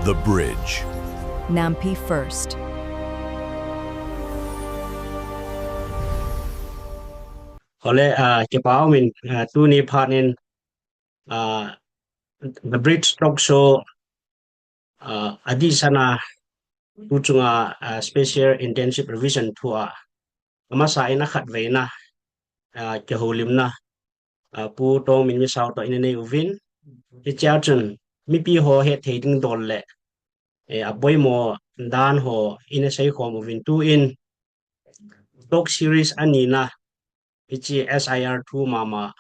The bridge. Nampi first. Ole ke pao min tu ni phanin the bridge talk show adi sana tu chunga special intensive revision thua ama sa ina khat veina kihoulim na pu Tongmin Misao to inene uvin ti cha chun mi pi ho he thading dol le a poimo dan ho ina sei khom uvin tu in talk series anina ichi SIR2 mama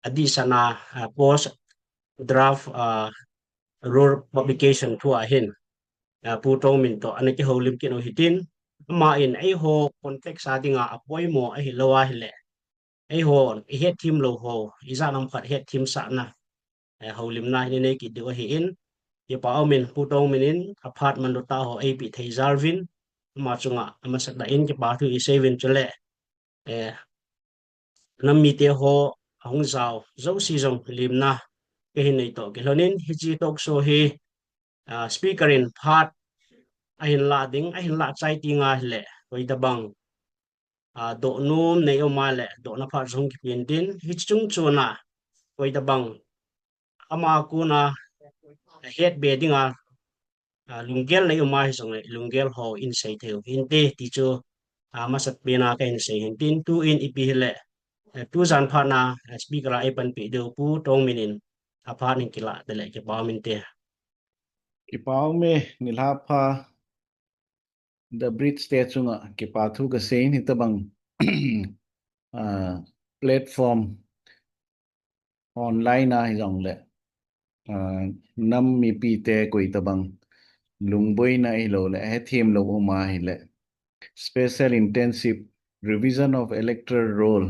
adi sana post draft rule publication thua hin pu Tongmin to anaki holim kino hitin ma in ai ho context adinga apoimo ai lowa hile ai ho het team lo ho iza nam khat het team sa na holim na ni nei ki de hi in ye pa min pu Tongmin in apartment ta ho ai pi thei zarvin ma chunga ama sak da in ki pa thu i sevin chule nam mi te ho hong zau zo si zong lim na ke hin nei to ke lonin hi chi tok so hi speaker in phat ahin la ding ahin la chai tinga hle koi da bang do num nei o ma le do na phat zong ki pin din hi chung chuna koi da bang ama ku na head beddinga lungel nei o ma hi song lungel ho in sei theu hin te ti chu ama sat pena ka in sei hin tin tu in ipi hle tu zan pha na speaker ai pan pi do pu Tongmin in apha nin kila de le ke pa min te ki pau me nilha pha the bridge stage chunga ki pa thu ka sein hi tabang platform online na hi jong le nam mi pi te koi tabang lungboi na hi lo le he theme lo ma hi le special intensive revision of electoral roll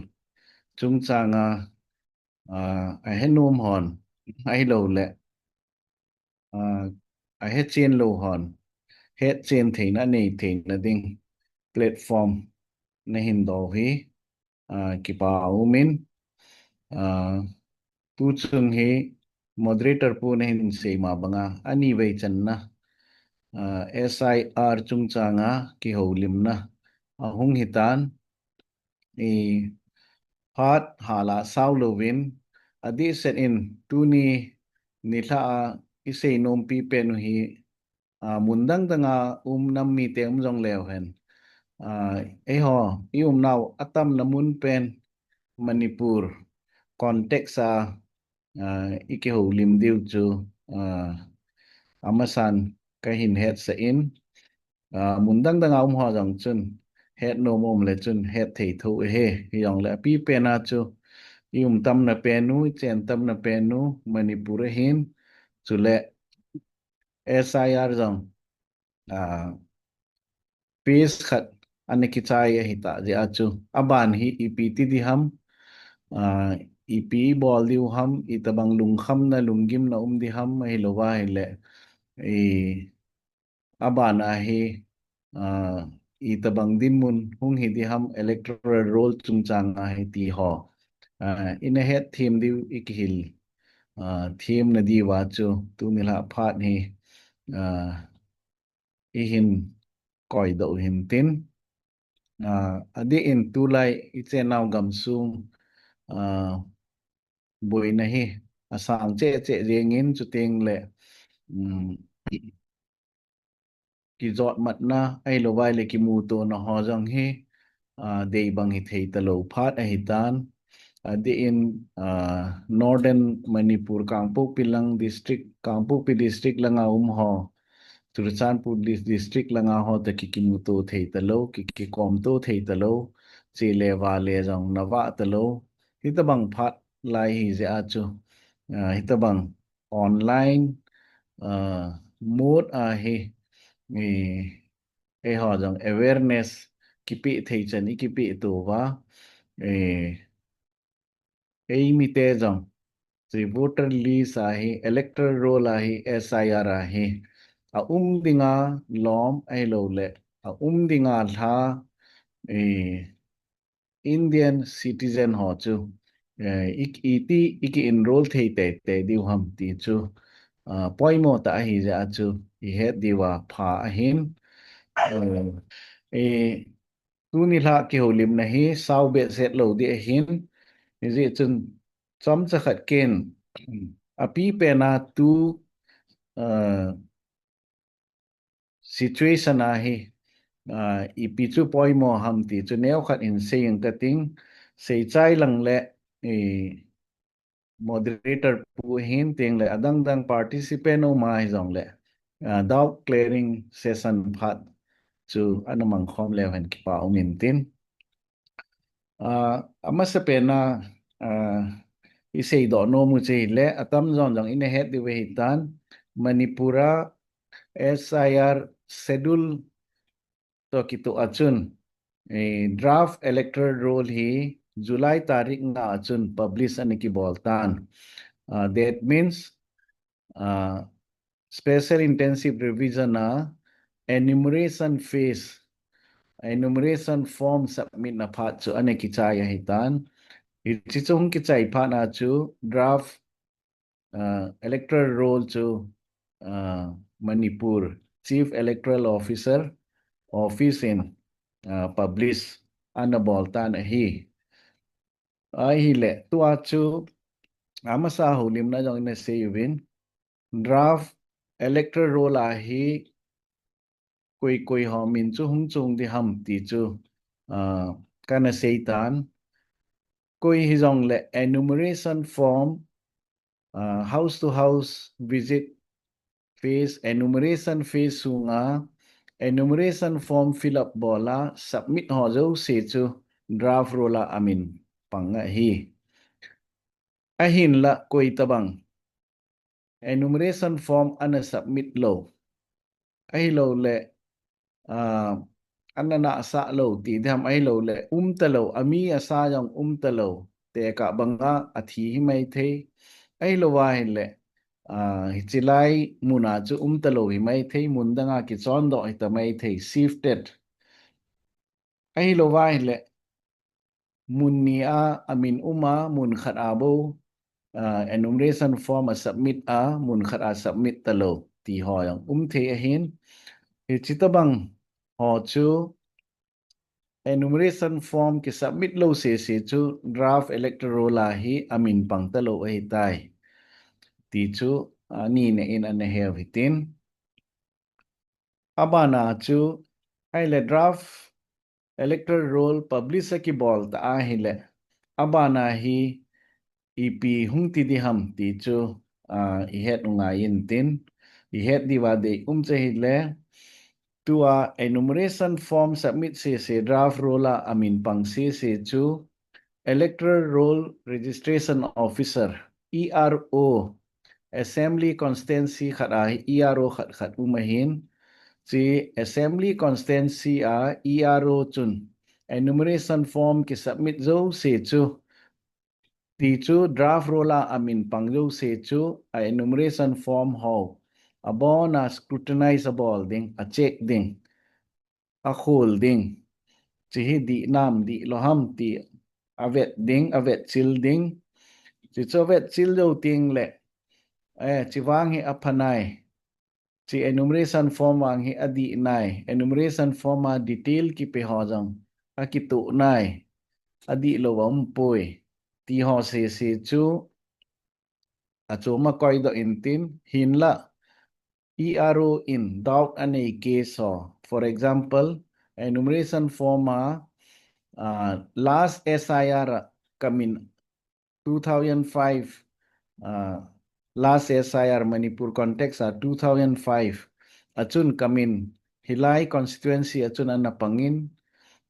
chung changa I henum hon ai lo le I het chen lo hon het chen thein na nei thein na ding platform na hin do hi ki pa min tu chung hi moderator pu na hin sei ma banga ani wei chan na SIR chung changa kihoulim na hung hitan e phat hala sau lovin adi set in tu ni nitha isei nom pi pen hi mundang tanga nam mi te jong lew hen ai ho naw atam namun pen Manipur context ikihoulim diu chu amasan ka hin het sa in mundang tanga ho jong chun het no mom le chun het thei thu he yong le pi pena chu tam na penu chen tam na penu Manipur hin chu le SIR jong peace khat aniki chai hi ta je achu Aban hi ipti di ham ipi bol diu ham itabang lung kham na lunggim na di ham hi lowa hi le Aban hi itabang din mun hung hi di ham electoral roll chung chang hi ti ho in a head team diu ikihil team na di wa chu tu nila phat hi ihin koi do hin tin adi in tu lai iche naw gam sung boi na hi asang che rengin chu ting le ki jot mat na ai lo vai le ki mu to na ho jang hi dei bang hi thei ta lo phat a hi tan adi in northern Manipur Kangpok Pilang district Kangpok pi district langa ho Churachandpur district langa ho ta kikimu to thei ta lo ki kom to thei ta lo che le wa le jong na wa ta lo hi ta bang phat lai hi je a chu hi ta bang online mode hi ho jong awareness kipi thei chan kipi to wa mi te jong voter list hi electoral roll hi SIR hi dinga lom ai lo le dinga tha Indian citizen ho chu iki enroll thei te diu ham ti chu poimo ta hi ja chu hi het diwa pha ahin e tu ni la kihoulim na hi sau be set lo di ahin ni ji chun chom cha khat ken api pe na tu situation a hi ipi chu poimo ham ti chu neu khat in saying ka ting sei chai lang le e moderator pu hin ting le adang dang participant no mai jong le doubt clearing session phat chu anamang khom le han ki pa umin tin ama se pe na isei do no mu che le atam zon jong in het di we hitan manipura SIR schedule to kitu achun draft electoral roll hi July tarik nga achun publish ani ki boltan that means special intensive revision na enumeration phase enumeration form submit na phat chu ane ki chaya hitan chi chung ki chai pha na chu draft electoral roll chu Manipur Chief Electoral Officer office in publish ana boltan hi hi le tua chu amasa hulim na jong na sayvin draft electoral roll a hi koi ho min chu hung chung di ham ti chu kana seitan koi hi jong le enumeration form house to house visit phase enumeration phase sunga enumeration form fill up bola submit ho jo se chu draft rola amin panga hi ahin la koi tabang enumeration form ana submit lo ai lo le anana sa lo ti dham ai lo le ta lo ami asa jong ta lo te ka banga athi hi mai the ai lo wa hin le hichilai muna chu ta lo hi mai the mun danga ki chon do hi ta mai the shifted ai lo wa hin le mun ni a amin mun khat abo enumeration form a submit a mun khat a submit ta lo ti ho yang the a hin hi chitabang ho chu enumeration form ki submit lo se chu draft electoral la hi amin pang ta lo ai tai ti chu ni ne in an have hitin abana chu ai le draft electoral roll publish ki bol ta a hi le abana hi ep hung ti di ham ti chu I het ngai in tin I het di wa de che hi le tua enumeration form submit se draft rolla amin pang se chu electoral roll registration officer ERO assembly constituency khat a ERO khat umahin chi assembly constituency a ERO chun enumeration form ki submit zo se chu ti chu draft rolla amin pang zo se chu a enumeration form ho abona scrutinizable ding a check ding a khol ding chỉ di nam di loham ti avet chil ding chỉ cho vet chil đâu tiếng lệ chỉ vang hi aphanai chỉ enumeration form wang hi adi nai enumeration form a detail ki pe ho jang a ki tu nai adi lo wam poi ti ho se chu a chu ma koi do in tin hin la ERO in doubt ane case ho for example enumeration form a last SIR kamin 2005 last SIR Manipur context 2005 achun kamin hilai constituency achun anapangin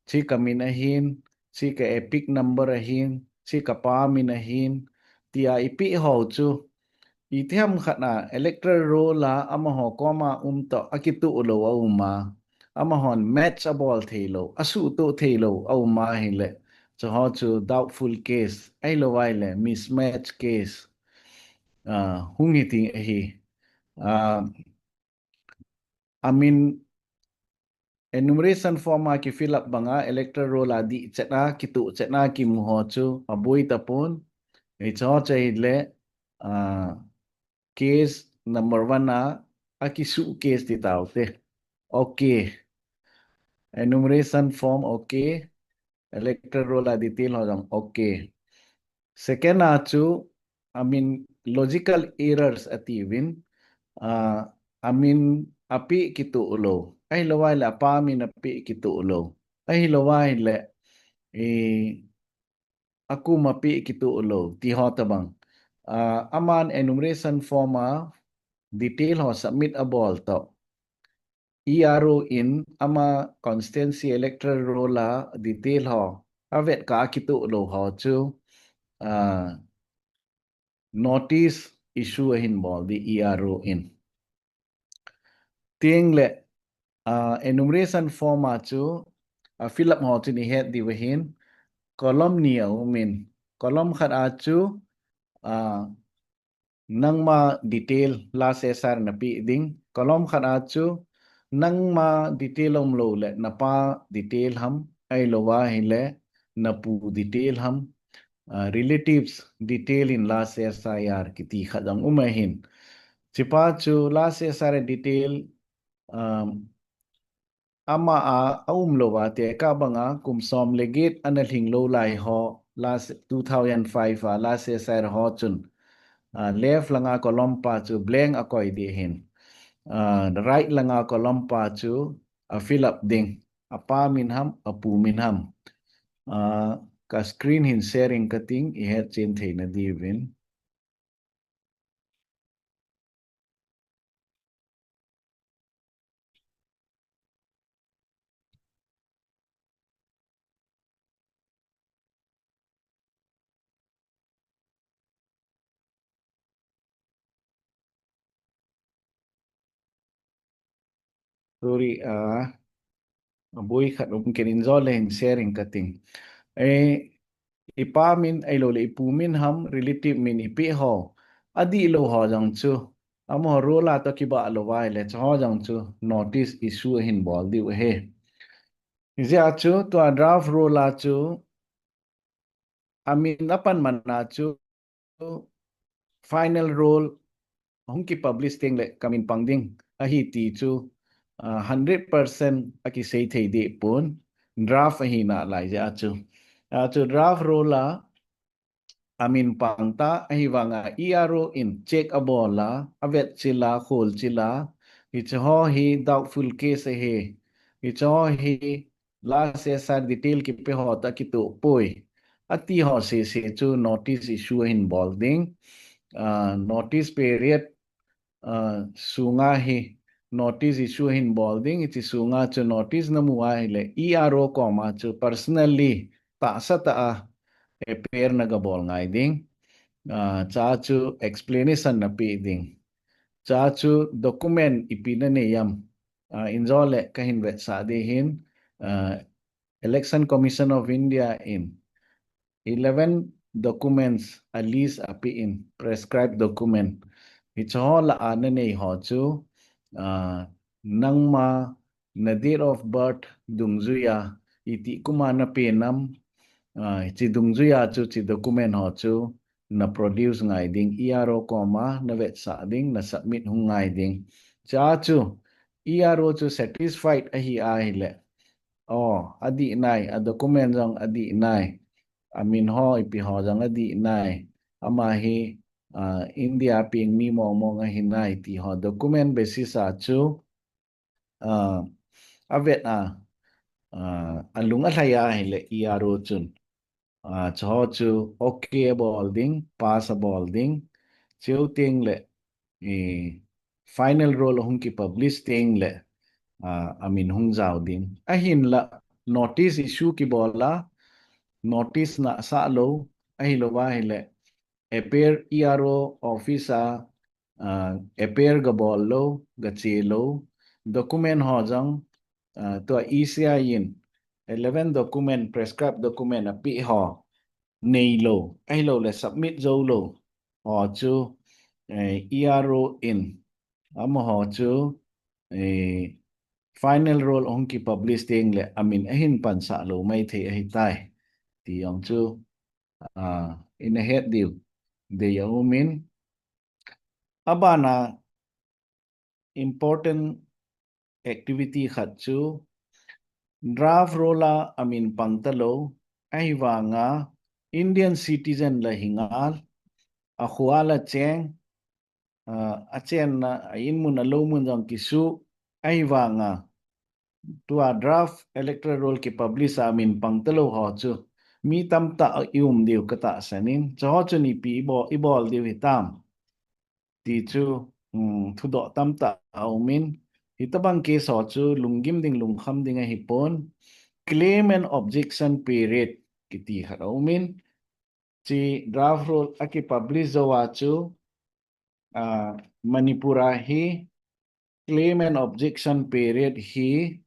chi kamin ahin chi ka epic number ahin chi ka pamin ahin tia ipi ho chu ithiam khana electoral roll la amaho koma to akitu lo uma amahon match a ball thelo asu to thelo au ma hile so how to doubtful case ai lo wai le mismatch case hungi ting hi amin enumeration form a ki fill up banga electoral roll adi chena kitu chena ki mu ho chu aboi tapon e cho chai le case number 1 aki suitcase ti tao te. Okay. Enumeration form okay. Electoral detail ho jang okay. Second chu logical errors ativin api kitu ulo. Ay lawai le apa api kitu ulo. Ay lawai le aku mapi kitu ulo ti ho tabang. Aman enumeration form detail ho submit a ball to. ERO in ama constituency electoral roll detail ho avet ka kitu ulo ho chu notice issue hin ball the ERO in. Tieng le enumeration form chu fill up ho chu ni het di wahin column niya min column khat chu nang ma detail la sesar na pi ding column khat chu nang ma detail om lo le na pa detail ham ai lo wa le na pu detail ham relatives detail in la sesar kiti khadang umahin chipa chu la sesar detail ama lo wa te ka banga kum som legit analing lo lai ho last 2005 last sesar ho chun left langa column pa chu blank akoi di hin the right langa column pa chu fill up ding apa min ham apu min ham ka screen hin sharing cutting I het chen thei na di win sorry boy khat mungkin inzol hin sharing cutting ipa min ai lo le ipu min ham relative min ipi ho adi lo ho jang chu amo rola to ki ba lo wai le cho jang chu notice issue hin bol di he izia chu to draft rola chu apan mana chu final role hong ki publish ting le kamin pangding a hi ti chu 100% aki sei thei de pun draft hi na lai ja chu draft rola pangta hi wanga ERO in check abola avet chila khol chila icho hi doubtful case he icho hi la se sar detail ki pe hota ki to poi ati ho se chu notice issue in bolding notice period sunga hi notice issue in bolding iti sunga chu notice na muwa le ERO comma chu personally ta sa ta pair na gabol ngai ding cha chu explanation na pi ding cha chu document ipina ne yam inzole kahin vet sa de hin election commission of India in 11 documents at least api in prescribed document icho la anane ho chu nangma na date of birth dungzuya iti kumana penam chi dungzuya chu chi document ho chu na produce ngai ding ERO comma na vet sa ding na submit hung ngai ding cha chu ERO chu satisfied ahi ai le adi nai a document jong adi nai ho ipi ho jang adi nai ama hi India ping mi mo nga hinai ti ho document basis chu avet alunga thaya le ERO chun cho chu okay bolding pass bolding chiu ting le final role hung ki publish ting le hung zau ding ahin la notice issue ki bola notice na sa lo ahi lo wa le appear ERO officer appear gabol lo gachi lo document ho jang to ECI in 11 document prescribed document api ho nei lo ai lo le submit zo lo ho chu ERO in ho chu final role ong ki publish ting le ahin pan sa lo mai the ai tai ti ong chu in a head deal de yamin abana important activity khát chú draft rola amin pangtalo ai nga Indian citizen la hingal akhwala cheng achen na in mun alo mun jong kisu ai nga tua draft electoral roll ki publish amin pangtalo ho chu mi tam ta diu kata sanin cho chu ni pi ibol diu hitam ti chu thu do tam ta aumin hitabang case ho chu lungim ding lungkham ding a hipon claim and objection period kiti aumin chi draft roll aki publish zawa chu Manipura hi claim and objection period hi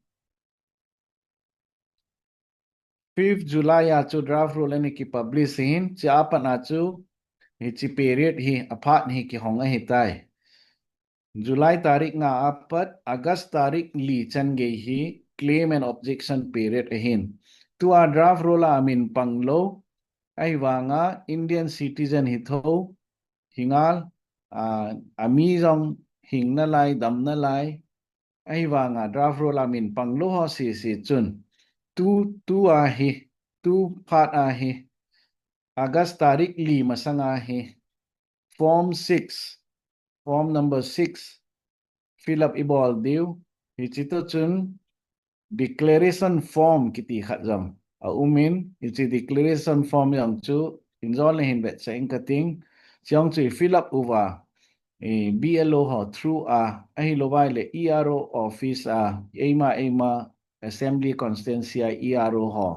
5 July achu draft roll ani ki publish hin chi apan achu hi chi period hi aphat hi ki honga hi tai July tarik nga apat August tarik li chan ge hi claim and objection period hin tua draft roll amin panglo ai wanga Indian citizen hi tho hingal ami jong hing na lai dam na lai ai wanga draft roll amin panglo ho si chun tu hi tu phat hi August tarik li masanga hi form 6 form number 6 fill up ibol diu hi chito chun declaration form kiti khatzam umin ichi declaration form yang chu inzol hin bet sa inkating siang chu fill up uwa BLO ho through ahi lovai le ERO office ema assembly constituency ERO ho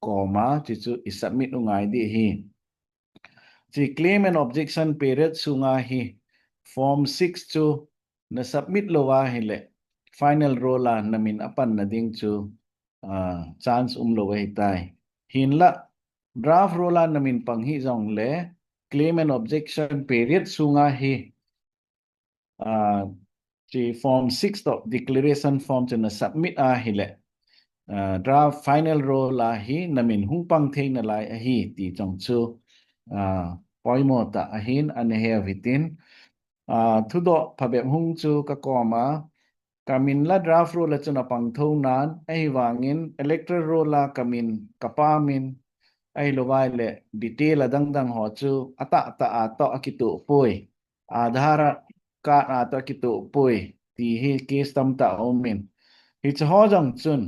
koma chu submit ungai di hi chi claim and objection period sunga hi form 6 chu na submit lowa hi le final roll namin apan na ding chu chance lo hi tai hin la draft roll namin panghi jong le claim and objection period sunga hi chi form 6 to declaration form chu na submit hi le draft final roll hi namin hungpang thein na lai hi ti chong chu poimo ta ahin ane he vitin thudo phabem hung chu ka koma kamin la draft roll la chuna pangtho nan ai wangin electoral roll la kamin kapamin ai lovai le detail adang dang ho chu ata to akitu poi adhara ka to akitu poi ti hi case tam ta omin hi ho jang chun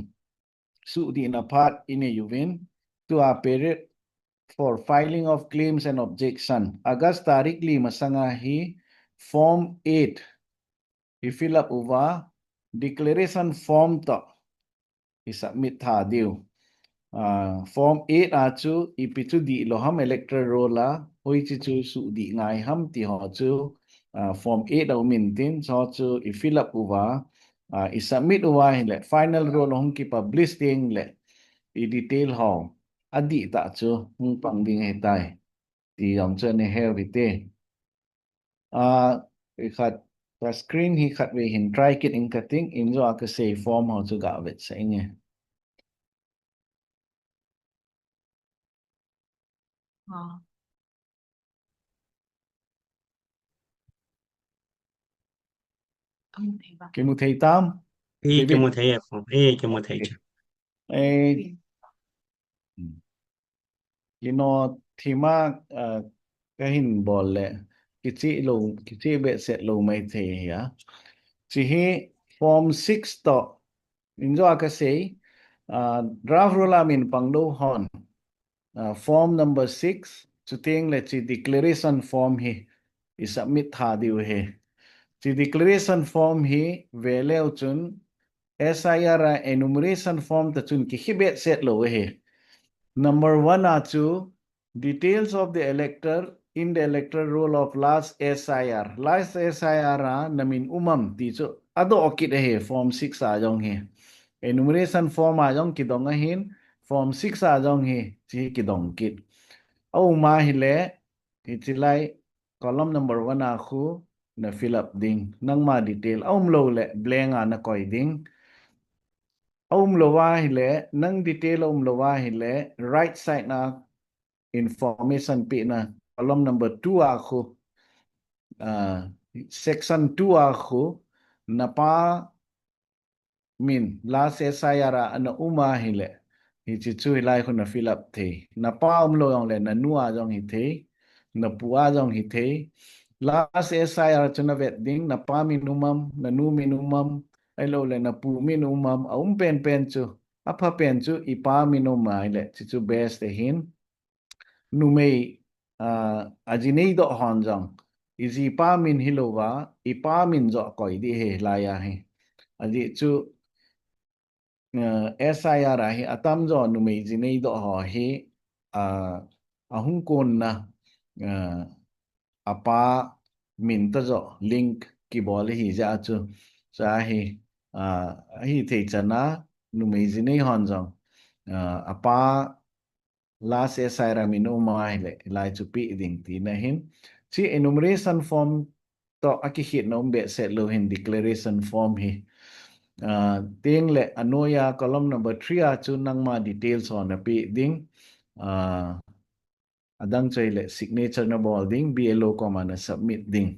su di na phat ine yuvin to a period for filing of claims and objection August tarik li masanga hi form 8 i fill up uwa declaration form to i submit tha diu form 8 chu ipichu di loham electoral roll hoi chi chu su di ngai ham ti ho chu form 8 au min tin cho chu i fill up uwa i submit uwa le final roll hong ki publish ding le i detail ho adi ta chu hung pang ding he tai ti yom chen ne he vite khat ta screen hi khat we hin try kit in cutting in zo ka say form ho chu ga vet sai nge cái một thầy tam cái David một thầy cái một thầy chứ eh you know thima cái hình bol le kichi be set lo mai the ya chi hi form 6 to injo ka say draft roll min pangdo hon form number 6 chuting le chi declaration form hi I submit tha diu he chi declaration form hi veleu chun SIR enumeration form ta chun ki hibet set lo he number 1 chu details of the elector in the electoral roll of last SIR namin umam ti chu ado okit he form 6 jong he enumeration form jong ki dong hin form 6 jong he chi ki dong kit au ma hi le ti lai column number 1 khu na fill up ding nang ma detail lo le blank na koi ding lo wa hi le nang detail lo wa hi le right side na information pi na column number 2 khu section 2 khu napa min last SIR ana uma hile hi chi chu lai khuna fill up the napa lo yong le na nuwa jong hi the na puwa jong hi the last SIR chuna vet ding napa minimum na nu minimum ai lo le na pu minimum pen pen chu apa pen chu ipa minimum ai le chi chu best the hin nu mei ajinei do hon jong izi pa min hilowa ipa min zo koi di he la ya he aji chu SIR hi atam zo nu mei jinei do ho hi ahung kon na apa min ta zo link ki bol hi ja chu sa hi hi thei chana nu mei jinei hon jong apa last SIR min umai le lai chu pi ding ti na hin chi enumeration form to aki hit nom be set lo hin declaration form hi tiếng lệ anoya column number 3 a chu nangma details on a pi ding adang chai le signature na ball ding BLO comma na submit ding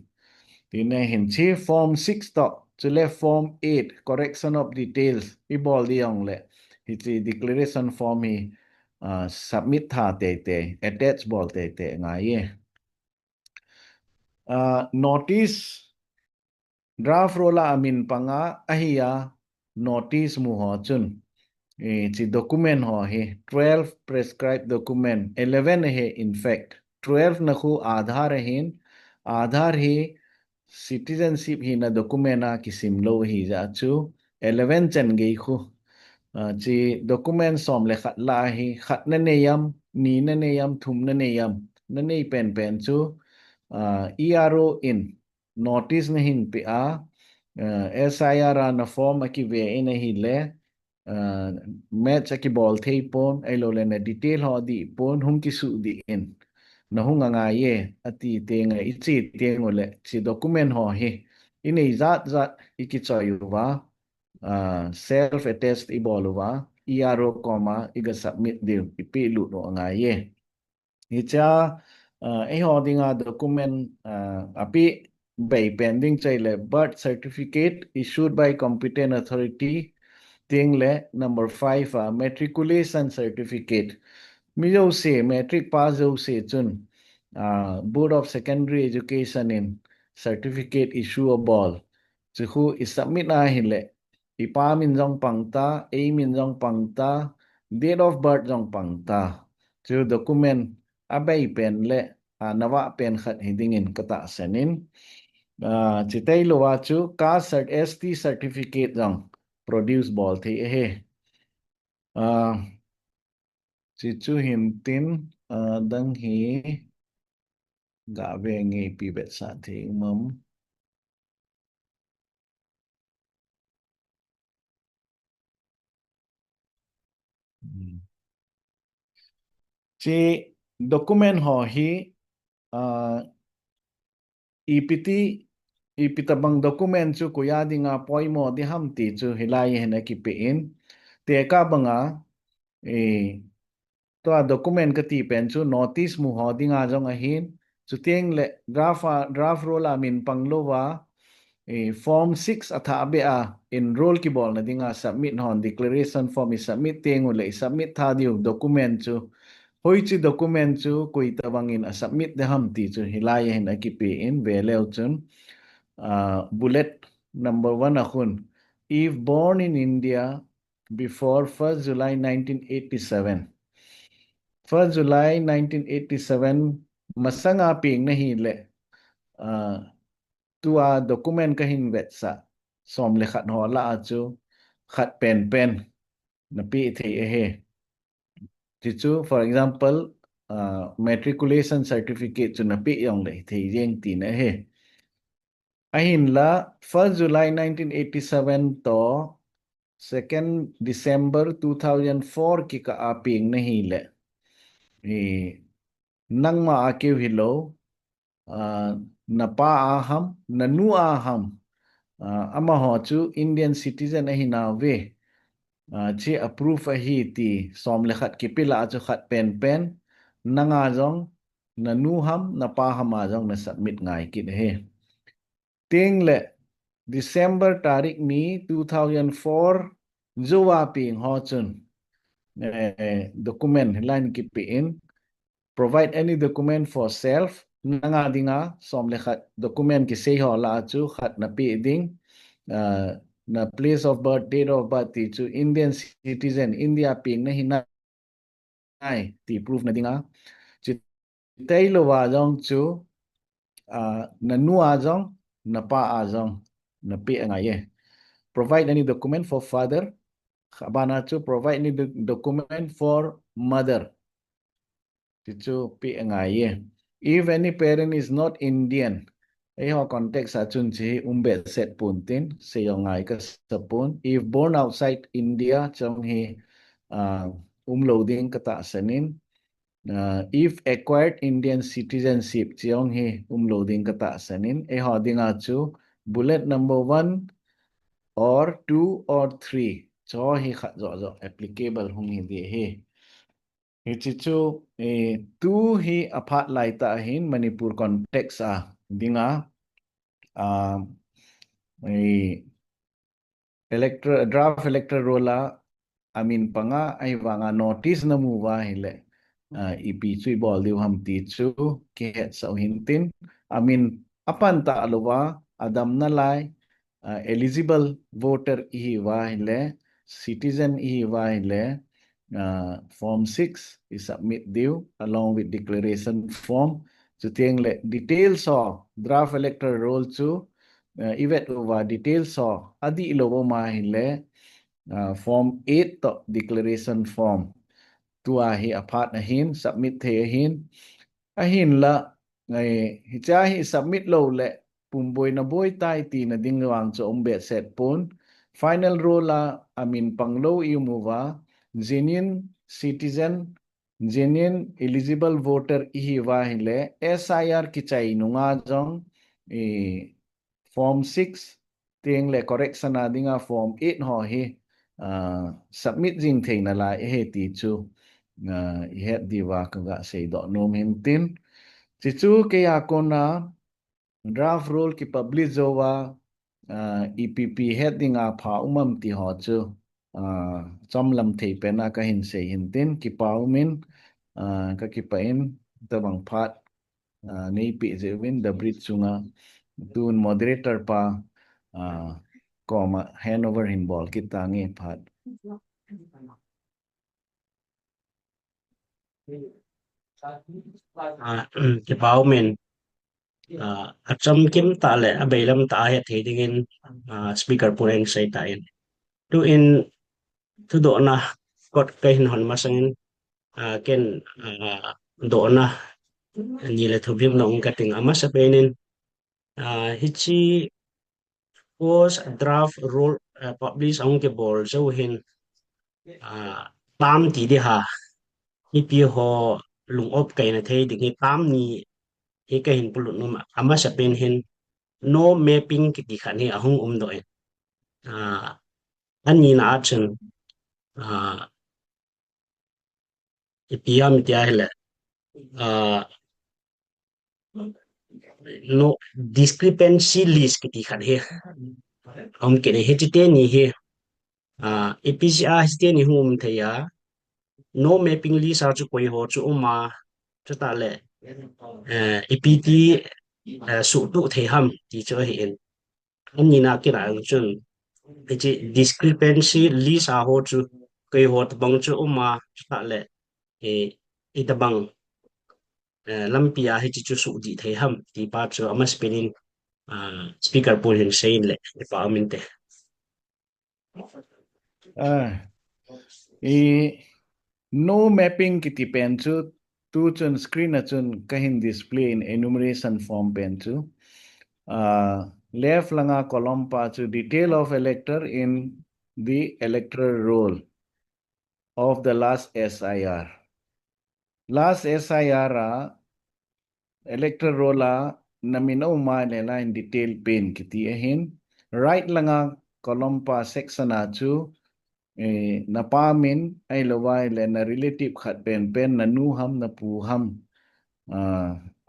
tin na hin chi form 6 to chu le form 8 correction of details i ball di ong le hi chi declaration form hi submit tha te te attach ball te te nga ye notice draft rola amin panga ahia notice mu ho chun chi document ho he 12 prescribed document 11 he in fact 12 na khu aadhar hin aadhar hi citizenship hi na document a kisim lo hi ja chu 11 chen gei khu chi document som le khat la hi khat na ne yam ni na ne yam thum na ne yam na nei pen pen chu ERO in notice na hin pe a SIR na form aki ve ina hi le match aki ball thei pon ai lo le na detail ho di pon hung ki su di in na hung nga ye ati te nga ichi te ngole chi document ho hi inei zat zat iki choyu wa self attest i ball wa ERO comma iga submit deal ipi lu no nga ye icha ai ho dinga document api by pending chaile birth certificate issued by competent authority tiếng lệ number 5 matriculation certificate mi dâu se matric pass dâu se chun Board of Secondary Education in certificate issue a ball chu khu is submit a hin le ipa min jong pangta a min jong pangta date of birth jong pangta chu document abai pen le nawa pen khat hiding in kata sanin chitai lo wa chu caste cert ST certificate jong produce ball thi he chi chu hin tin dang hi ga ve nge pi bet sa thi mum chi document ho hi ipitabang document chu kuya dinga poimo di ham ti chu hilai hena ki pe in te ka banga to document ka ti pen chu notice mu ho dinga jong a hin chu teng le draft rola min panglowa form 6 atha be a enroll ki bol na dinga submit hon declaration form is submit teng le submit tha diu document chu hoi chi document chu koi tabang in a submit de ham ti chu hilai hen a ki pe in ve leo chun bullet number 1 akhun if born in India before 1st July 1987 1st July 1987 masanga ping na hi le tua document ka hin vet sa som le khat ho la chu khat pen pen na pi thei e he ti chu for example matriculation certificate chu na pi yong le thei jeng ti na he ahin la 1st July 1987 to 2nd December 2004 ki ka aping na hi le nang ma akeu hilo napa aham nanu aham ama ho chu Indian citizen a hina ve chi approve a hi ti som le khat ki pila chu khat pen pen nanga jong nanu ham napa ham a jong na submit ngai kit he ting le December tarik ni 2004 Zowa ping ho chun document line kipiin provide any document for self nanga dinga som le khat document ki sei ho la chu khat na pi ding na place of birth date of birth ti chu Indian citizen India ping na hina ai ti proof na dinga chi tai lo wa jong chu na nu a jong na pa a jong na pi nga ye provide any document for father Aban chu provide any document for mother chu pi nga ye if any parent is not Indian ai ho context a chun chi umbet set pun tin se yo ngai ka sapun if born outside India chong hi loading ka ta sanin if acquired Indian citizenship chiong hi loading ka ta sanin ai ho dinga chu bullet number 1 or 2 or 3 cho hi kha zo applicable hung hi di hi chu tu hi aphat lai ta hin Manipur context a dinga draft electoral rola amin panga ai wanga notice na mu wa hile ipi chui bol diu ham ti chu ke so hintin amin apan ta alwa adam na lai eligible voter hi wa hile citizen hi wa hile form 6 is submit due along with declaration form chu tieng le details of draft electoral roll chu event over details so adi ilobo ma hile form 8 to declaration form tua hi apart na hin submit the hin a hin la ngai hi cha hi submit lo le pumboi na boy tai ti na ding wang cho ombe set pon final roll la amin panglo imuwa genuine citizen genuine eligible voter hi wa hile SIR kichai nunga jong form 6 tieng le correction adinga form 8 ho hi submit jing theina la he ti chu he diwa ka sei do nom hin tin chi chu ke ya kona draft rule ki publish zowa EPP heading a pha umam ti ho chu chom lam thei pe na ka hin sei hin tin ki paumin ka ki pain tabang phat nei pi je win the bridge chunga tun moderator pa koma handover in ball kita nge phat cái báo mình acham kim ta le abailam ta he thedingin speaker puren sai ta in tu in tu do na kot kai hin hon masangin ken do na ni le thubim nong kating ama sa penin hichi was draft rule publish ong ke bol zo hin tam ti di ha hi pi ho lung op kai na thei ding hi tam ni hi ka hin pulut numa ama sa pen hin no mapping ki ti khan hi ahung do en an ni na chen ipia mi tia hele no discrepancy list ki ti khan he om ke he ti te ni he APCA te ni hum thaya no mapping list ar chu koi ho chu ma chu ta le APT su tu thei ham ti cho hi en an ni na ki ra chun chi discrepancy list a ho chu koi ho ta bang chu ma chu ta le e ta bang lampia hi chu su di thei ham ti pa chu ama spelling speaker pol hin sein le pa min te e no mapping kiti pen chu tu chun screen a chun kahin display in enumeration form pen chu left langa column pa chu detail of elector in the electoral roll of the last SIR electoral roll namino ma le line detail pen kiti ahin right langa column pa section a chu napamin ay lawai le na relative khat pen na nu ham na pu ham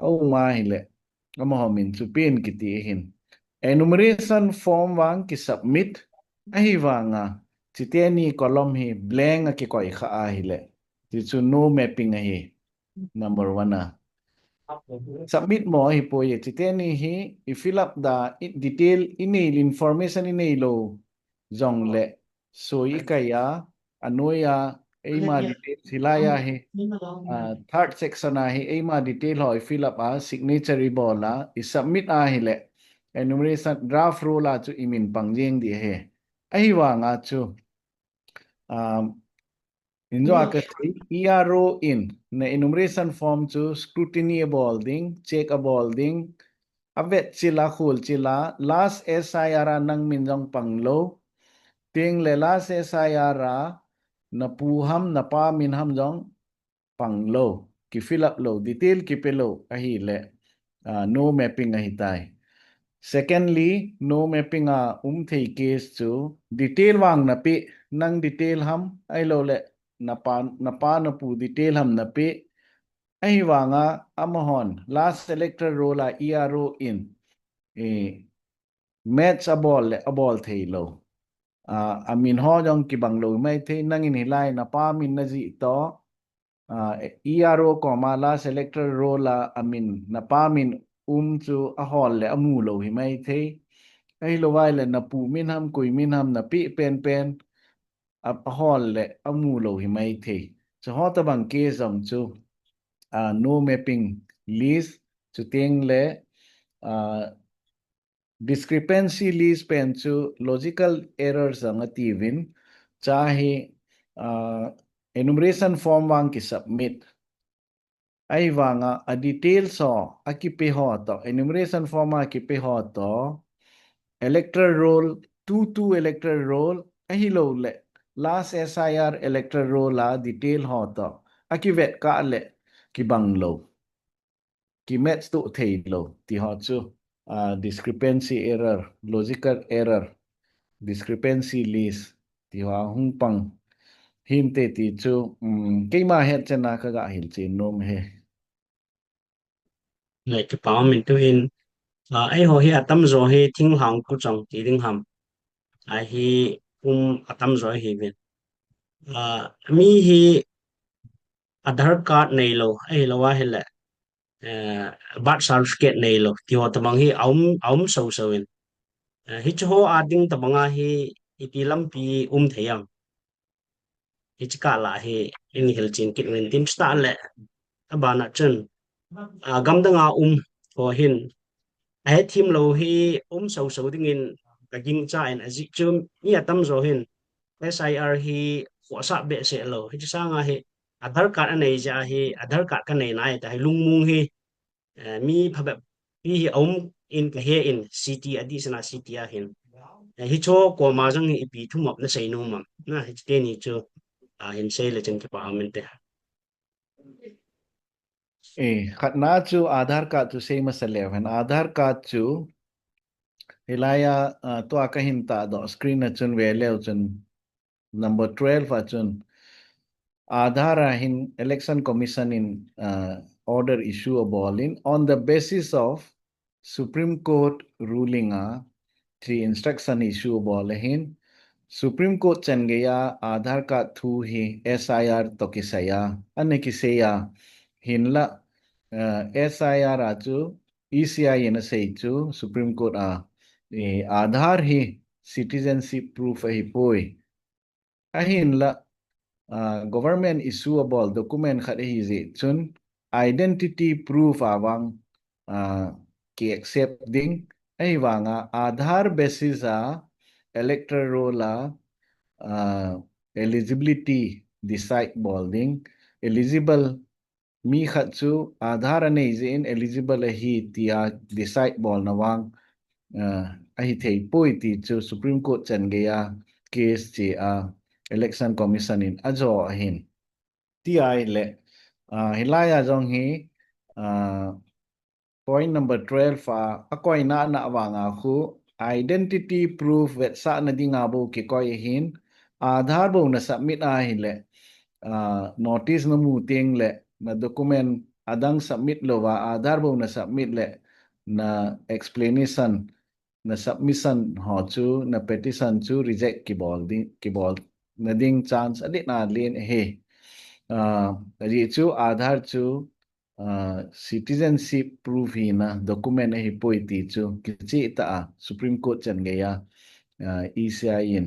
au ma hile ama min chu pen kiti hin enumeration form wang ki submit ahi wanga chiteni column hi blank ki koi kha a hi le ti chu no mapping hi number 1 a submit mo hi po ye chiteni hi I fill up the detail email information email jong le so ikaya anoya ema detail hilaya hi third section a hi ema detail ho fill up a signature bola I submit a hi le enumeration draft rule a chu imin pangjeng di he ai wa nga chu injo akasi ERO in na enumeration form chu scrutiny ding check ding avet chila khul chila last SIR nang minjong panglo ting le last SIR na puham na pa minham jong panglo ki fill up lo detail ki pelo ahi le no mapping ahi tai. Secondly, no mapping a thei case chu detail wang na pi nang detail ham ai lo le na pa na pu detail ham na pi ai wanga amahon last selector roll a ERO in e match a ball le a ball thei lo amin ho jong ki bang lo mai thei nang in hilai na pa min na ji to ERO comma last selector roll a amin na pa min chu a hol le amu lo hi mai thei ai lo wai le na pu min ham kui min ham na pi pen a hol le amu lo hi mai thei so ho ta bang ke zong chu no mapping list chu teng le discrepancy list pen chu logical errors ang ativin chahi enumeration form wang ki submit ai wanga a detail so akipe ho to enumeration form a kipe ho to electoral roll 22 electoral roll ahi lo le last SIR electoral roll la detail ho to akivet ka le ki bang lo ki match to thei lo ti ho chu discrepancy error logical error discrepancy list ti wa hung pang him te ti chu keima het chena ka ga hil chi nom he lại cái bảo mình tu in ai ho hi atam zo hi thing hang ku chang ti ding ham ai hi atam zo hi vin mi hi Aadhaar card nei lo ai lo wa hi le birth certificate nei lo ti ho tamang hi aum so in hi chu ho ading tamanga hi ipilam pi theyam hi chika la hi in hil chin kit wen tim sta le abana chen gam danga ho hin ai thim lo hi so ding in ka ging cha in aji chum ni atam zo hin SIR hi sa be se lo hi sa nga hi Aadhaar card anei ja hi Aadhaar card ka nei nai ta hi lungmung hi mi phabe hi in ka he in city adi sana city a hin hi cho ko ma jang hi pi thu map na sei no mam na hi te ni chu hin sei le chen ki pa amen te khat na chu Aadhaar card chu sei ma salew han Aadhaar card chu hilaya to ka hin ta do screen na chun ve lew chun number 12 a chun Aadhaar in election commission in order issue a ballin on the basis of Supreme Court ruling three instruction issue bolahin Supreme Court chen gaya Aadhaar card thu hi SIR to kisaya ane kisaya hinla SIR chu ECI in a say chu Supreme Court Aadhaar hi citizenship proof hi poi ahinla government issuable document khat hi zi chun identity proof awang ki accepting ai wanga Aadhaar basis electoral roll eligibility decide bolding eligible mi khat chu Aadhaar ane in eligible hi tia decide bol na wang ahi thei poi ti chu Supreme Court chen geya case chi election commission in ajo ahin ti ai le hilaya jong hi point number 12 akoi na wanga khu identity proof vet sa na dinga bo ki koi hin Aadhaar bo na submit hi le notice na mu teng le na document adang submit lo wa Aadhaar bo na submit le na explanation na submission ho chu na petition chu reject ki bol na ding chance adi na len he ri chu Aadhaar chu citizenship proof hi na document hi poiti chu kichi ta Supreme Court chan ge ya ECI in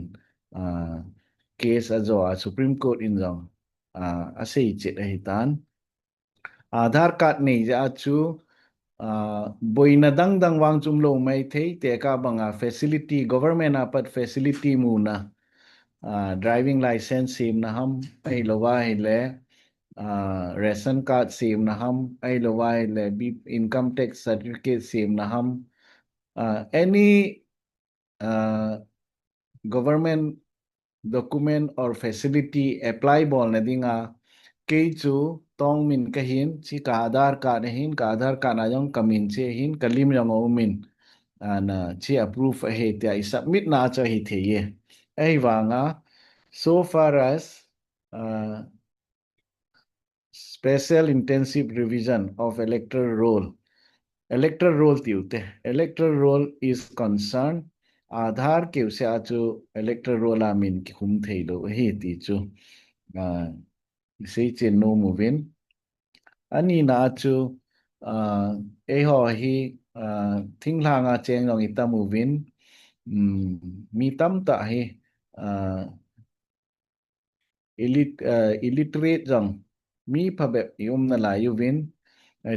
case azo Supreme Court in jong asei chet hi tan Aadhaar card nei ja chu boina dang dang wang chum lo mai thei te ka banga facility government apat facility mu na driving license sim na ham ai lowa hi le ration card sim na ham ai lowa hi le income tax certificate sim na ham any government document or facility apply bol na dinga ke chu Tongmin ka hin chi ka Aadhaar card hin ka Aadhaar card na jong kamin che hin kalim jong omin na chi approve he tia I submit na cho hi the ye ai wanga so far as special intensive revision of electoral roll tiute electoral roll is concerned Aadhaar ke se achu electoral roll amin ki hum theilo he ti chu sei chen no movin ani na chu e ho hi thing langa cheng long ita movin mi tam ta hi illiterate jang mi phabep yum na la yuvin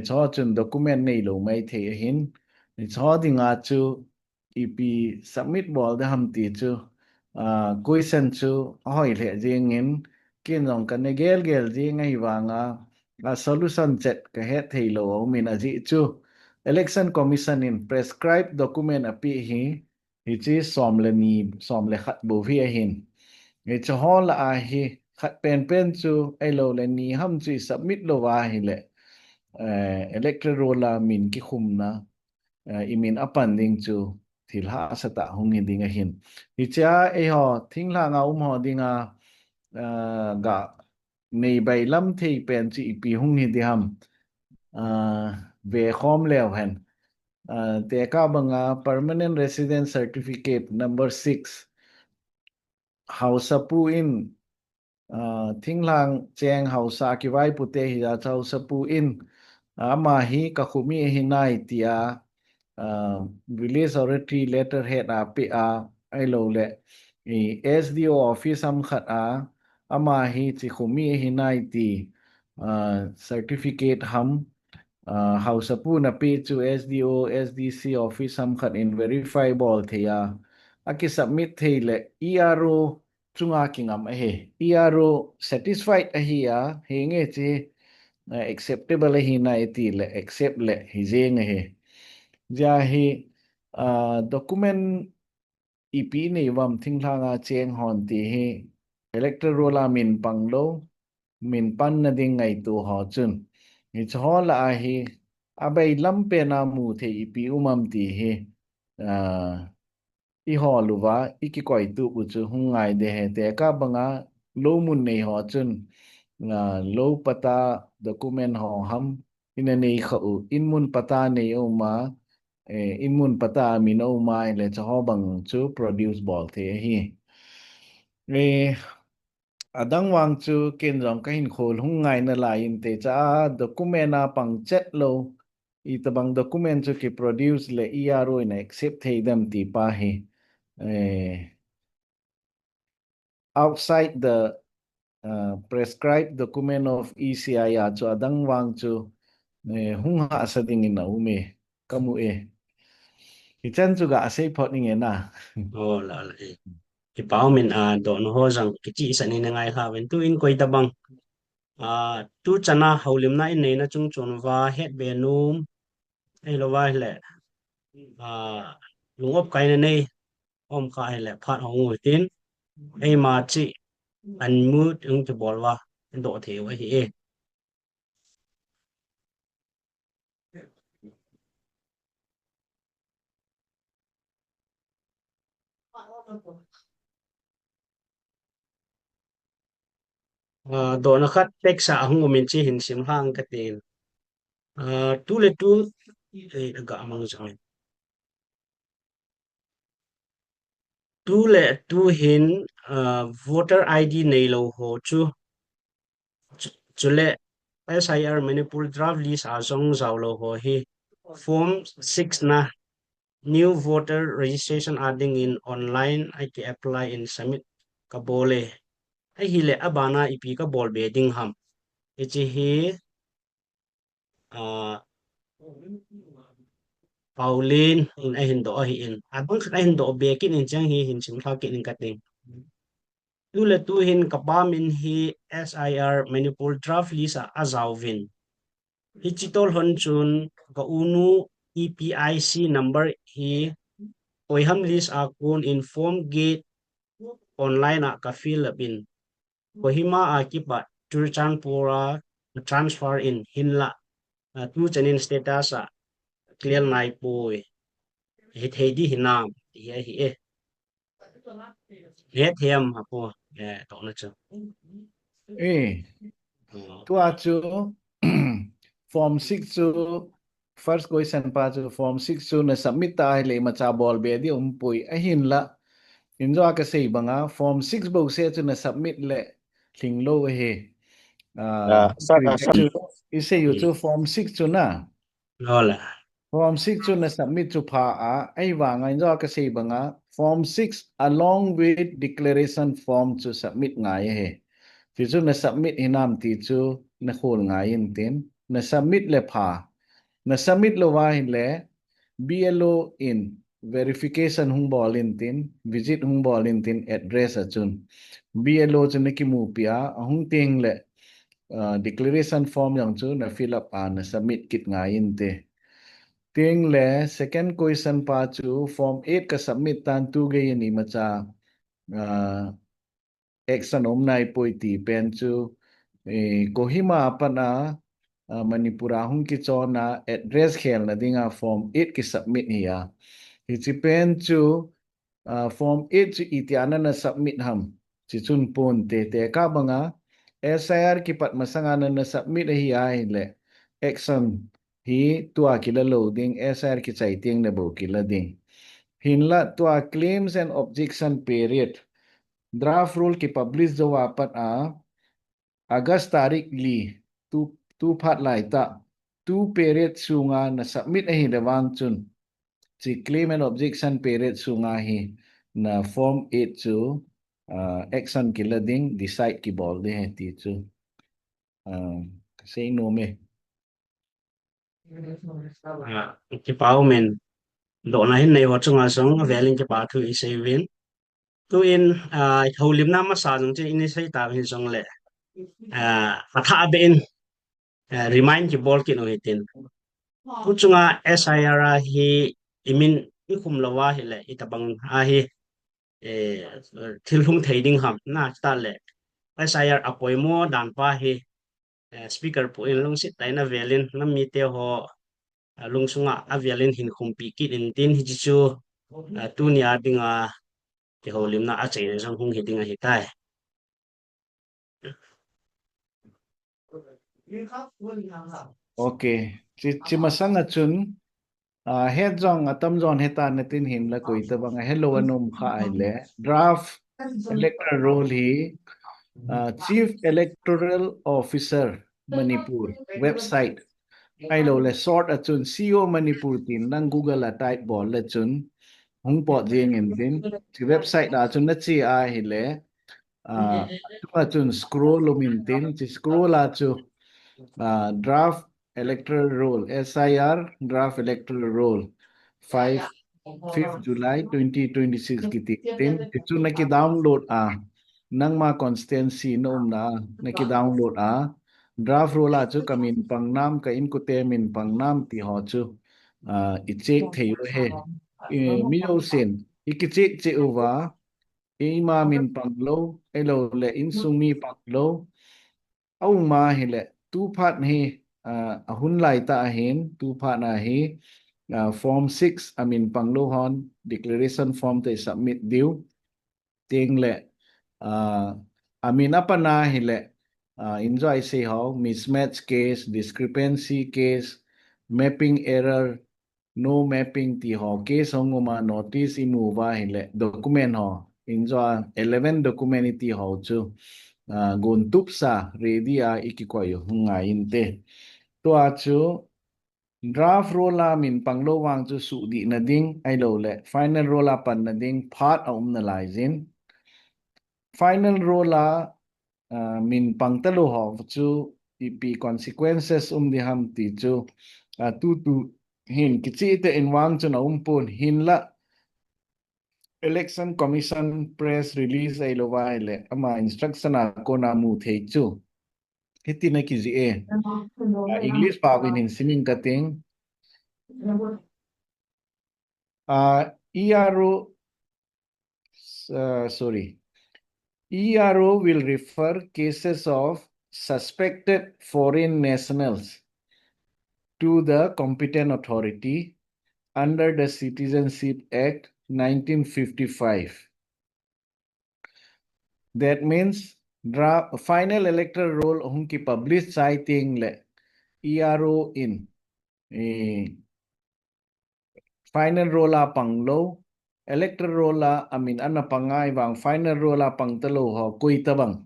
cho chun document nei lo mai the hin cho dinga chu ep submit bol da ham ti chu question chu hoi le jing in kin jong kan ne gel jing ngai wanga a solution set ka he thei lo min a ji chu election commission in prescribed document api hi chi som le khat bo vi hin ngai cho hol a hi khat pen chu ai lo le ni ham chi submit lo wa hi le electoral la min ki khum na imin apan ding chu thil ha sata hung hi ding a hin hi cha e ho thing la nga ho dinga ga nei bai lam thei pen chi pi hung hi di ham ve khom lew hen te ka banga permanent resident certificate number 6 hausapu in thing lang cheng hausa ki vai pute hi da chau sapu in ama hi ka khumi hi nai tia village authority letterhead a pe a ai lo le SDO office am khat a ama hi chi khumi hi nai ti certificate ham house apu na pe chu SDO SDC office am khat in verify ball thea aki submit thei le ERO chunga kingam a he ERO satisfied a hi a he nge chi acceptable hi na ti le accept le hi je nge he ja hi document EP nei wam thing thanga cheng hon ti hi electoral min panglo min pan na ding ngai tu ho chun ni cho la hi abai lampe na mu the EP umam ti hi I ho luwa iki koi tu bu chu hungai de he te ka banga lo mun nei ho chun lo pata document ho ham ina nei khau in mun pata nei o ma in mun pata min o ma le cho bang chu produce ball the hi re adang wang chu ken jong ka hin khol hungai na la in te cha document na pang chet lo I tabang document chu ki produce le ERO in accept thei dam ti pa hi outside the prescribed document of ECI chu adang wang chu hung ha sa ding in au me kamu hi chan chu ga sei phot ni na oh la la ki pao min do no ho jang ki chi sa ni na ngai ha wen tu in koi ta bang tu chana haulim na in nei na chung chon wa het be num ai lo wa le lungop kai na nei om ka ai le phat ho ngui tin ai ma chi an mu tung te bol wa do the wa hi do na khat tek sa hung min chi hin sim hang ka tin tu le tu ga mang jang tu le tu hin voter ID nei lo ho chu chu le SIR Manipur draft list a zong zau lo ho hi form 6 na new voter registration adding in online I can apply in submit ka bole ai hi le abana ipi ka bol be ding ham ichi hi Pauline in a hin do hi in abang kha hin do be kin in chang hi hin sim tha kin in kating tu le tu hin kapa min hi SIR Manipur draft list a azawin hi chitol hon chun ka unu EPIC number hi oiham list a kun inform gate online a ka fill up in kohima a kipa turchan pura transfer in hinla tu chanin status a clear nai poi hi thedi hinam hi e he them hapo to na chu tua chu form 6 chu first question pa chu form 6 chu na submit ta le ma cha bol be di pui a hin la in zo ka sei banga form 6 bo se chu na submit le thing lo he chu ise yu chu form 6 chu na lola form 6 chu na submit chu pha a ai wa ngai zo ka sei banga form 6 along with declaration form to submit ngai he ti chu na submit hinam ti chu na khol ngai in tin na submit le pha na submit lo wa hin le BLO in verification hung bol in tin visit hung bol in tin address a chun BLO chu na ki mu pia hung ting le declaration form yang chu na fill up a na submit kit ngai in te ting le second question pa chu form 8 ka submit tan tu ge ni ma cha action om nai poi ti pen chu kohima pana manipura hung ki chona address khel na dinga form 8 ki submit hiya hi chi pen chu form 8 chu itiana na submit ham chi chun pon te ka banga SIR ki pat masanga na submit hi ai le action hi tua kila loading SIR ki chai ting na bo kila ding hinla tua claims and objection period draft rule ki publish jo wapat a August tarik li tu phat lai ta tu period sunga na submit a hi dawang chun chi claim and objection period sunga hi na form 8 chu action ki lading decide ki bol de ti chu say no me ki pau men do na hin nei ho chunga song velin ki pa thu i sevin tu in kihoulim na ma sa jong che in sei ta hin song le atha be in remind ki bol ki no hitin tu chunga SIR hi imin i khum lawa hi le itabang a hi thil hung thading ham na ta le SIR poimo dan pa hi speaker po in lung sit tai na velin na mi te ho lung sunga a velin hin khum pi ki in tin hi chu tu nia dinga kihoulim na a chei jong hung hi dinga hi tai okay chi masanga chun head jong atam jon heta na tin hin la koi ta banga hello anum kha ai le draft electoral roll hi Chief Electoral Officer Manipur website ai lo le sort a chun CEO Manipur tin nang Google a type bol le chun hung po jing in tin chi website a chun na chi a hi le a chun scroll lumin tin chi scroll a chu draft electoral roll SIR draft electoral roll 5th July 2026 kiti tin chu na ki download nang ma constituency no na ki download draft roll chu kamin pangnam ka in ku te min pangnam ti ho chu i check thei he mi no sen ikichek che over ima min panglo elo le in sumi panglo au ma hi le tu phat hi ahun lai ta hin tu phat na hi form 6 amin panglo hon declaration form te submit diu ting le amin apana hi le enjoy say how mismatch case discrepancy case mapping error no mapping ti ho case hongoma notice imuva hile document ho injo 11 document ti ho chu gun tupsa ready a ikikoyo hunga inte to a chu draft rola min panglo wang chu su di na ding ai lo le final rola pan na ding part a na lai zin final rola min pangtalo ho chu ipi consequences di ham ti chu tu hin kichi te in wang chu na pun hin la election commission press release ai lo wa le ama instruction a ko na mu thei chu hiti na ki ji e english pa win in sining kating ero sorry ERO will refer cases of suspected foreign nationals to the competent authority under the Citizenship Act 1955. That means draft final electoral roll hunki publish citing le ERO in final rolla panglo electoral rolla amin ana pangai wang final rolla pangtalo ho kuitabang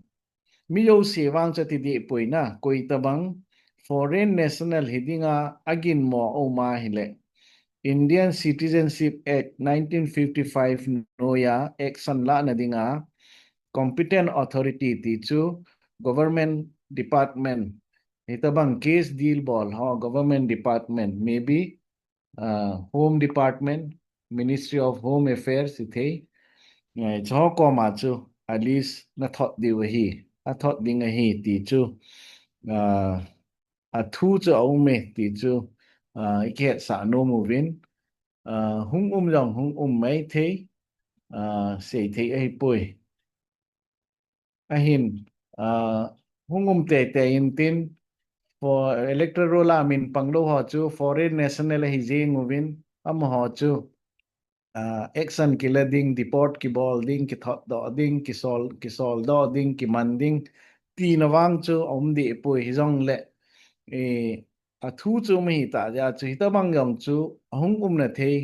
miyo si wang chati di poina kuitabang foreign national hidinga agin mo o ma hile Indian Citizenship Act 1955 noya action la na dinga competent authority ti chu government department hitabang case deal ball ho government department maybe Home Department, Ministry of Home Affairs ithei cho ko ma chu at least na thot di wa hi a thot ding a hi ti chu a thu chu au me ti chu ke sa no mu vin hung long hung mai thei se thei ai poi a hin hung te in tin for electoral min panglo ho chu foreign national hi jing movin am ho chu action kila ding deport ki ball ding ki thot do ding ki sol do ding ki man ding ti na wang chu om di pu hi jong le e a thu chu mi ta ja chu hi ta bang yong chu hong na thei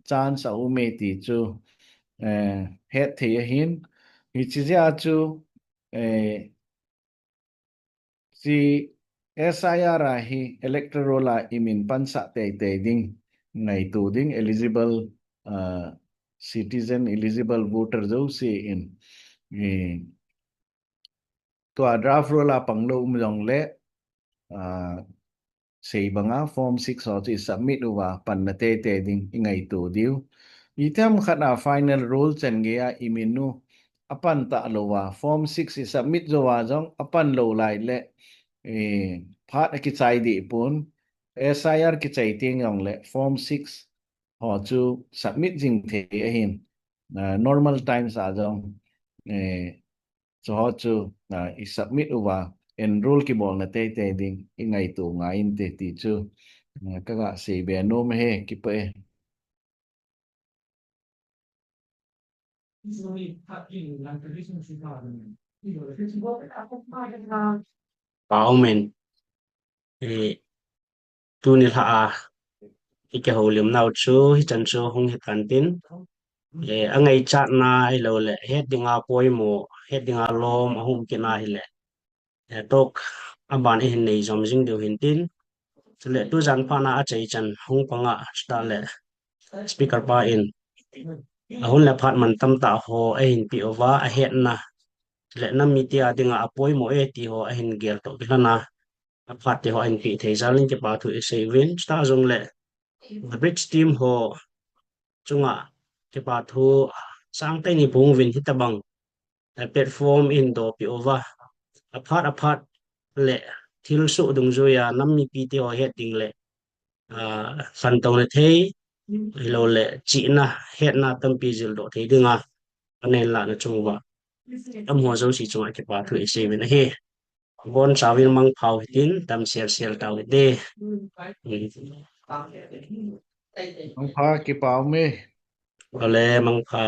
chance a me ti chu het thei hin hi chi ja chu si SIR hi electoral imin pansa te ding ngai tu ding eligible citizen eligible voter zo si in to a draft rola panglo jong le sei banga form 6 ho chi submit wa pan na te ding ngai tu diu itam khana final rule chen ge a iminu apan ta lo wa form 6 is submit zo wa jong apan lo lai le phát cái chạy đi bốn SIR cái chạy tiếng ông lệ form 6 họ chu submit dinh thế hiện normal times à dòng cho họ chu submit over enroll cái bọn là tê tê ding ngày tụ ngày in tê tê chu các bạn sẽ bé nô mê he cái bệ Paumen tu ni ha kihoulim nau chu hi chan chu hung hi kan tin angai chat na ai lo le het dinga poimo het dinga lom ahum kina hi le tok aban hi nei zom jing deu hin tin le tu jan pa na a chei chan hung panga sta le speaker pa in ahun le phat man tam ta ho a hin pi ova a het na le na mi tia dinga apoi mo e ti ho a hin gel to kilana a phat ti ho in pi thei zalin ke pa thu e sei win sta zong le the bridge team ho chunga ke pa thu sang te ni bung win hitabang platform in do pi ova apart le thil su dung zo ya nam mi pi ti ho het ding le san tong le thei lo le chi na het na tam pi zil do thei dinga anen la na chungwa am ho zo si chunga ke pa thu e sei win he bon chawin mang phau tin tam sel taw de ông pha cái bảo mê ole mang pha